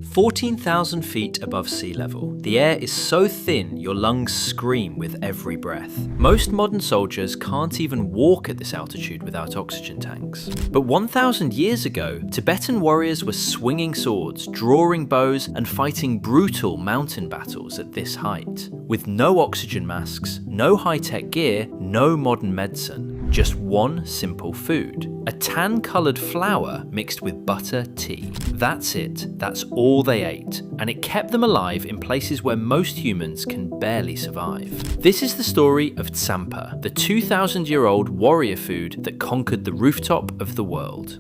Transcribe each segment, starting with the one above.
14,000 feet above sea level, the air is so thin your lungs scream with every breath. Most modern soldiers can't even walk at this altitude without oxygen tanks. But 1,000 years ago, Tibetan warriors were swinging swords, drawing bows, and fighting brutal mountain battles at this height. With no oxygen masks, no high-tech gear, no modern medicine, just one simple food. A tan-coloured flour mixed with butter tea. That's it. That's all they ate. And it kept them alive in places where most humans can barely survive. This is the story of Tsampa, the 2,000-year-old warrior food that conquered the rooftop of the world.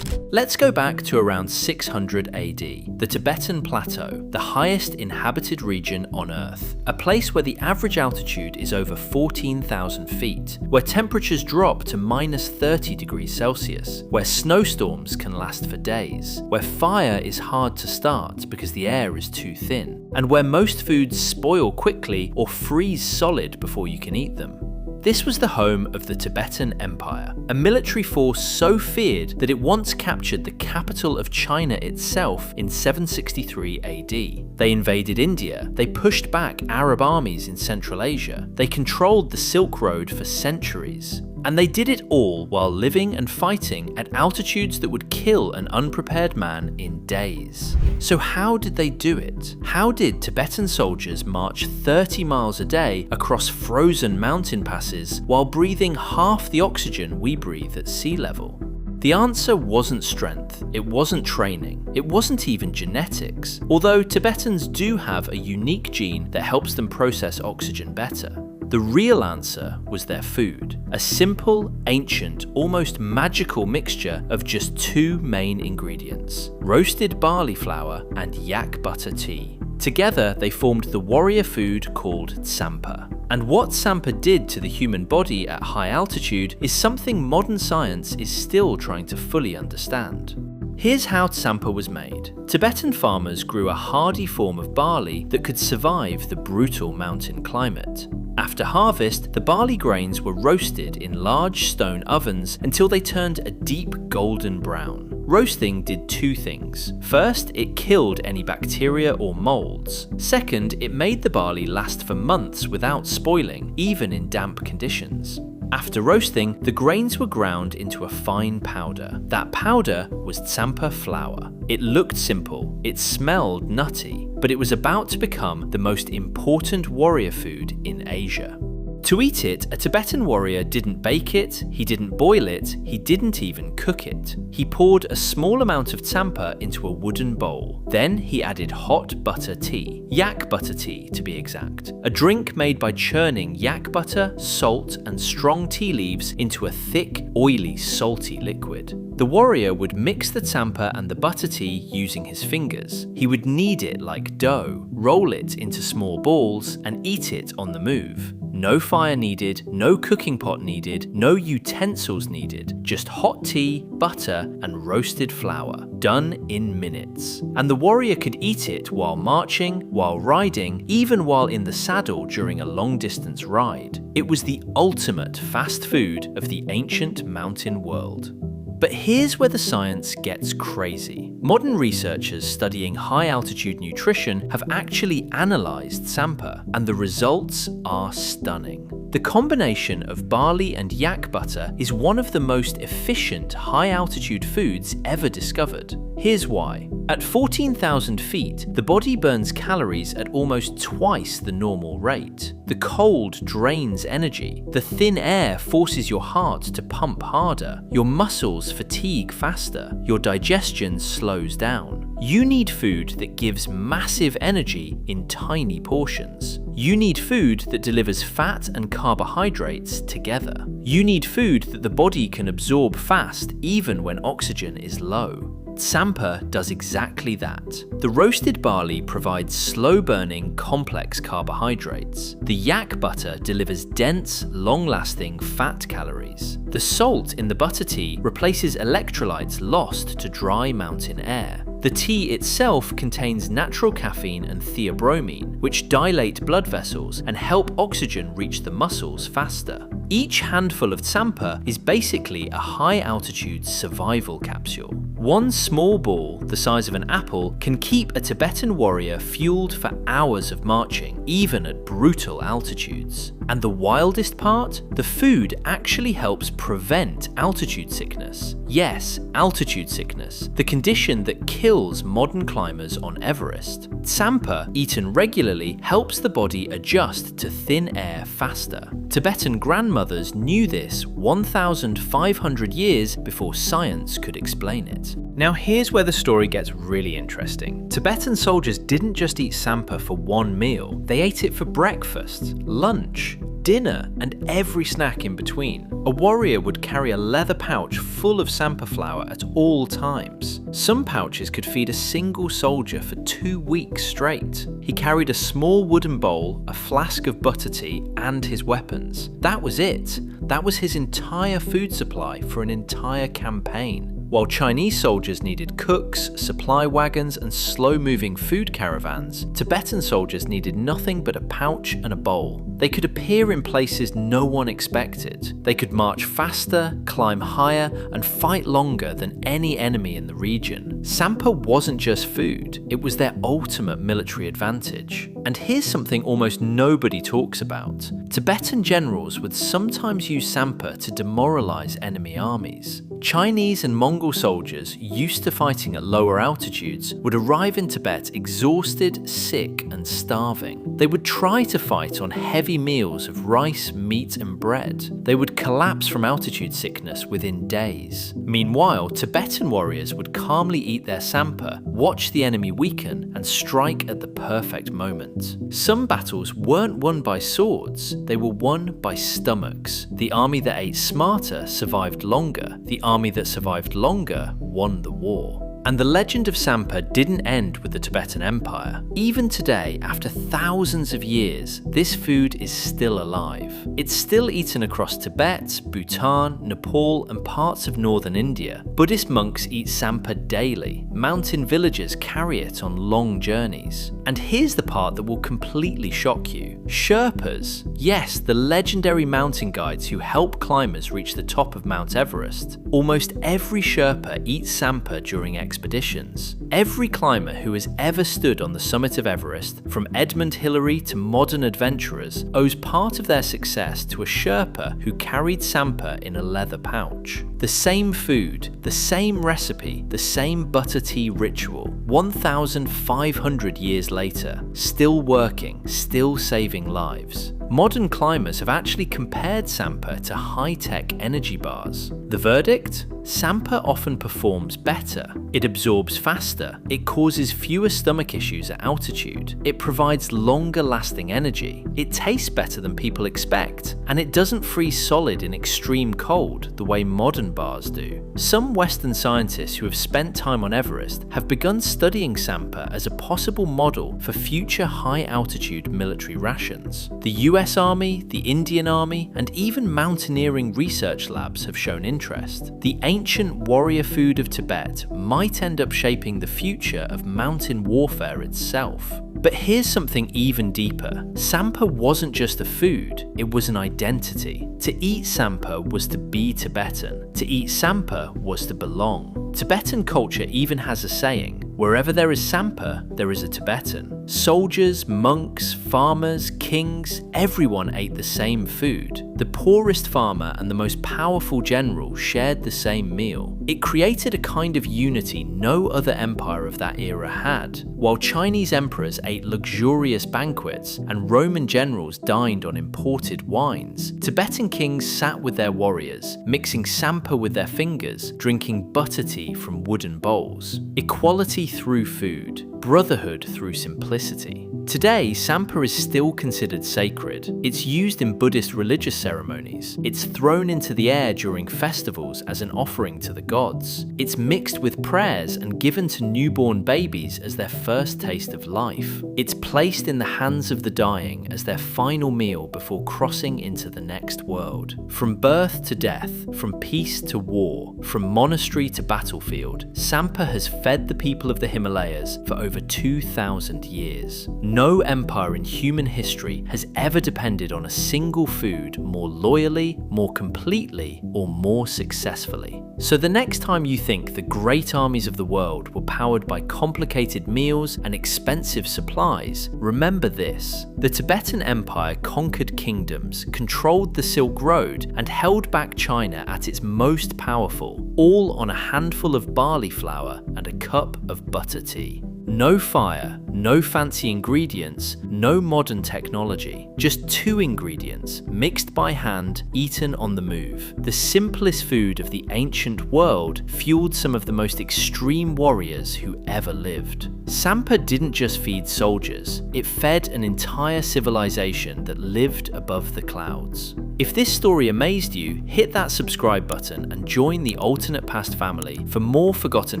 Let's go back to around 600 AD, the Tibetan Plateau, the highest inhabited region on Earth. A place where the average altitude is over 14,000 feet, where temperatures drop to minus 30 degrees Celsius, where snowstorms can last for days, where fire is hard to start because the air is too thin, and where most foods spoil quickly or freeze solid before you can eat them. This was the home of the Tibetan Empire, a military force so feared that it once captured the capital of China itself in 763 AD. They invaded India, they pushed back Arab armies in Central Asia, they controlled the Silk Road for centuries. And they did it all while living and fighting at altitudes that would kill an unprepared man in days. So how did they do it? How did Tibetan soldiers march 30 miles a day across frozen mountain passes while breathing half the oxygen we breathe at sea level? The answer wasn't strength, it wasn't training, it wasn't even genetics, although Tibetans do have a unique gene that helps them process oxygen better. The real answer was their food, a simple, ancient, almost magical mixture of just two main ingredients: roasted barley flour and yak butter tea. Together, they formed the warrior food called Tsampa. And what Tsampa did to the human body at high altitude is something modern science is still trying to fully understand. Here's how Tsampa was made. Tibetan farmers grew a hardy form of barley that could survive the brutal mountain climate. After harvest, the barley grains were roasted in large stone ovens until they turned a deep golden brown. Roasting did two things. First, it killed any bacteria or molds. Second, it made the barley last for months without spoiling, even in damp conditions. After roasting, the grains were ground into a fine powder. That powder was Tsampa flour. It looked simple, it smelled nutty, but it was about to become the most important warrior food in Asia. To eat it, a Tibetan warrior didn't bake it, he didn't boil it, he didn't even cook it. He poured a small amount of tsampa into a wooden bowl. Then he added hot butter tea, yak butter tea to be exact, a drink made by churning yak butter, salt, and strong tea leaves into a thick, oily, salty liquid. The warrior would mix the tsampa and the butter tea using his fingers. He would knead it like dough, roll it into small balls, and eat it on the move. No fire needed, no cooking pot needed, no utensils needed, just hot tea, butter, and roasted flour, done in minutes. And the warrior could eat it while marching, while riding, even while in the saddle during a long-distance ride. It was the ultimate fast food of the ancient mountain world. But here's where the science gets crazy. Modern researchers studying high-altitude nutrition have actually analysed tsampa, and the results are stunning. The combination of barley and yak butter is one of the most efficient high-altitude foods ever discovered. Here's why. At 14,000 feet, the body burns calories at almost twice the normal rate. The cold drains energy. The thin air forces your heart to pump harder. Your muscles fatigue faster. Your digestion slows down. You need food that gives massive energy in tiny portions. You need food that delivers fat and carbohydrates together. You need food that the body can absorb fast even when oxygen is low. Tsampa does exactly that. The roasted barley provides slow-burning, complex carbohydrates. The yak butter delivers dense, long-lasting fat calories. The salt in the butter tea replaces electrolytes lost to dry mountain air. The tea itself contains natural caffeine and theobromine, which dilate blood vessels and help oxygen reach the muscles faster. Each handful of tsampa is basically a high-altitude survival capsule. One small ball, the size of an apple, can keep a Tibetan warrior fueled for hours of marching, even at brutal altitudes. And the wildest part? The food actually helps prevent altitude sickness. Yes, altitude sickness, the condition that kills modern climbers on Everest. Tsampa, eaten regularly, helps the body adjust to thin air faster. Tibetan grandmothers knew this 1,500 years before science could explain it. Now here's where the story gets really interesting. Tibetan soldiers didn't just eat tsampa for one meal, they ate it for breakfast, lunch, dinner, and every snack in between. A warrior would carry a leather pouch full of tsampa flour at all times. Some pouches could feed a single soldier for 2 weeks straight. He carried a small wooden bowl, a flask of butter tea, and his weapons. That was it. That was his entire food supply for an entire campaign. While Chinese soldiers needed cooks, supply wagons, and slow-moving food caravans, Tibetan soldiers needed nothing but a pouch and a bowl. They could appear in places no one expected. They could march faster, climb higher, and fight longer than any enemy in the region. Tsampa wasn't just food, it was their ultimate military advantage. And here's something almost nobody talks about. Tibetan generals would sometimes use tsampa to demoralize enemy armies. Chinese and Mongol soldiers used to fighting at lower altitudes would arrive in Tibet exhausted, sick, and starving. They would try to fight on heavy meals of rice, meat, and bread. They would collapse from altitude sickness within days. Meanwhile, Tibetan warriors would calmly eat their tsampa, watch the enemy weaken, and strike at the perfect moment. Some battles weren't won by swords, they were won by stomachs. The army that ate smarter survived longer. The army that survived longer won the war. And the legend of Tsampa didn't end with the Tibetan Empire. Even today, after thousands of years, this food is still alive. It's still eaten across Tibet, Bhutan, Nepal, and parts of northern India. Buddhist monks eat Tsampa daily. Mountain villagers carry it on long journeys. And here's the part that will completely shock you. Sherpas, yes, the legendary mountain guides who help climbers reach the top of Mount Everest. Almost every Sherpa eats Tsampa during expeditions. Every climber who has ever stood on the summit of Everest, from Edmund Hillary to modern adventurers, owes part of their success to a Sherpa who carried tsampa in a leather pouch. The same food, the same recipe, the same butter tea ritual, 1,500 years later, still working, still saving lives. Modern climbers have actually compared tsampa to high-tech energy bars. The verdict? Tsampa often performs better. It absorbs faster. It causes fewer stomach issues at altitude. It provides longer-lasting energy. It tastes better than people expect. And it doesn't freeze solid in extreme cold the way modern bars do. Some Western scientists who have spent time on Everest have begun studying tsampa as a possible model for future high-altitude military rations. The US Army, the Indian Army, and even mountaineering research labs have shown interest. The ancient warrior food of Tibet might end up shaping the future of mountain warfare itself. But here's something even deeper. Tsampa wasn't just a food, it was an identity. To eat tsampa was to be Tibetan. To eat tsampa was to belong. Tibetan culture even has a saying, wherever there is tsampa, there is a Tibetan. Soldiers, monks, farmers, kings, everyone ate the same food. The poorest farmer and the most powerful general shared the same meal. It created a kind of unity no other empire of that era had. While Chinese emperors ate luxurious banquets and Roman generals dined on imported wines, Tibetan kings sat with their warriors, mixing tsampa with their fingers, drinking butter tea from wooden bowls. Equality through food, brotherhood through simplicity. Today, tsampa is still considered sacred. It's used in Buddhist religious ceremonies. It's thrown into the air during festivals as an offering to the gods. It's mixed with prayers and given to newborn babies as their first taste of life. It's placed in the hands of the dying as their final meal before crossing into the next world. From birth to death, from peace to war, from monastery to battlefield, tsampa has fed the people of the Himalayas for over over 2,000 years. No empire in human history has ever depended on a single food more loyally, more completely, or more successfully. So the next time you think the great armies of the world were powered by complicated meals and expensive supplies, remember this: the Tibetan Empire conquered kingdoms, controlled the Silk Road, and held back China at its most powerful, all on a handful of barley flour and a cup of butter tea. No fire, no fancy ingredients, no modern technology. Just 2 ingredients, mixed by hand, eaten on the move. The simplest food of the ancient world fueled some of the most extreme warriors who ever lived. Tsampa didn't just feed soldiers, it fed an entire civilization that lived above the clouds. If this story amazed you, hit that subscribe button and join the Alternate Past family for more forgotten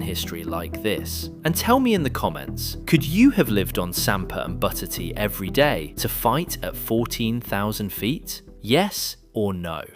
history like this. And tell me in the comments, could you have lived on Tsampa and butter tea every day to fight at 14,000 feet? Yes or no?